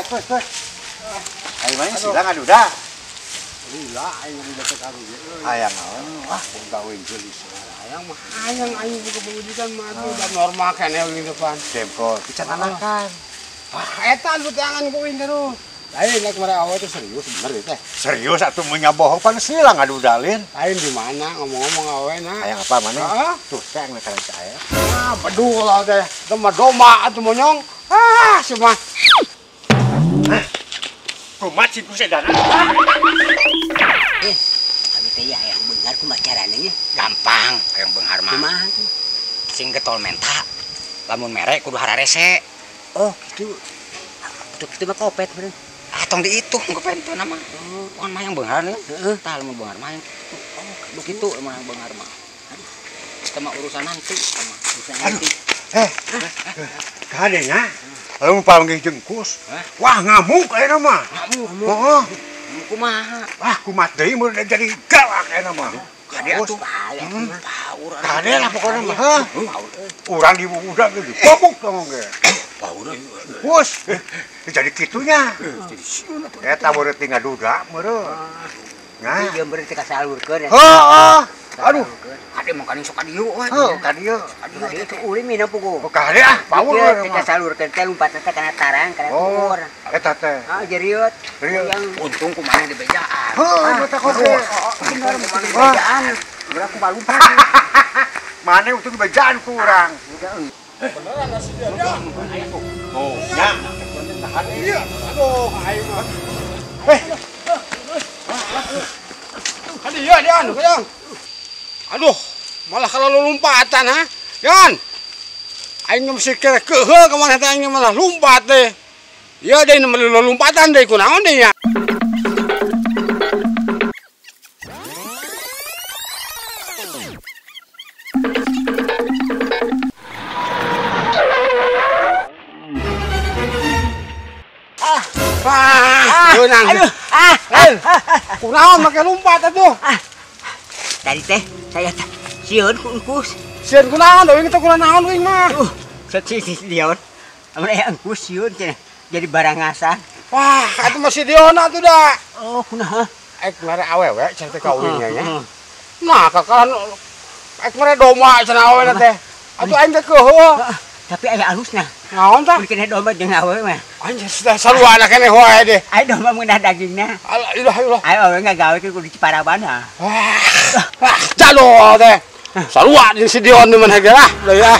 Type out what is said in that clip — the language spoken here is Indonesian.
wes. Ayo main silang adu dah. Lila aing udah kekaru ye. Hayang naon? Wah, gawein geulis. Hayang aing juga pengujikan mah udah normal kan ya di depan. Demkot, dicatanakan. Eta anu tangan kuing terus. Lain nek kemarin awal itu serius bener teh. Serius atuh mun nyabohong pan silang adu dalin. Lain di mana ngomong-ngomong awe na. Hayang apa mana? Heeh. Tuh, teng na kana saya. Ah, bedul lah teh. Doma doma atuh monyong. Ah, semua. Kumat sih kusedana. Abi teh hayang beungar kumaha carana nya? Gampang, hayang beunghar mah. Kumaha tuh? Sing getol menta. Lamun mere kudu hararese. Oh, gitu. Itu mah kopet bener. Ah, tong diitung ke pento nama. Bukan mah yang beunghar nih. Heeh. Tah lamun beunghar mah yang kitu. Oh, begitu mah yang beunghar mah. Aduh. Kita mah urusan nanti sama urusan nanti. Kadenya. Lalu panggil jengkus. Wah, ngamuk ayeuna mah. Heeh. Kumaha? Wah, kumat deui mun jadi galak ayeuna mah. Kade atuh bahaya. Paur. Kade lah pokoknya mah. Hah? Urang di budak gitu. Popok dong ge. Paur. Bos. Jadi kitunya. Eta baru tinggal duda meureun. Nah. Dia berarti kasalurkeun. Heeh. Aduh. Kade mah kaning sok ka dieu we. Heuh, ka dieu. Tadi itu uli mina pugu. Kade ah, paur Dia mah. kasalurkeun teh lompat teh kana tarang kana Oh, kur. eta teh. Ah, jeriot. Jeriot. Yang Untung kumaha di bejaan. Heuh, eta kok. bener bejaan. Berapa balumpat. Mana untuk bejaan kurang. Beneran nasi dia. Oh, ya. Iya. Aduh, aing mah. Dia anu, Kang. Aduh, malah kalau lompatan ha. Yan. Aing mesti kira keheul ka mana teh aing malah lompat deh. Iya deh mah lompatan deh kunaon deh ya. Beunang. Kunaon make lompat atuh? Tadi teh saya sieun ku Sieun kunaon deui kita kunaon euy mah. si dion. Amun aya engkus sieun cenah jadi barang ngasan. Wah, atuh masih diona tuh dah. Oh, kunaha? Kemarin awewe cenah teh kawinnya nya. Nah, kakalan kemarin domba cenah awewe teh. Atuh aing teh keuheuh. Tapi aya alusna. Naon tah? Mun kena domba jeung awewe mah. Anjir sudah saluana keneh wae deh. Aya domba meunah dagingna. Ilah. Ayo awewe ngagawe ke kudu Ciparabana. Wah, jalo teh. Salua di si Dion di mana lah, ya.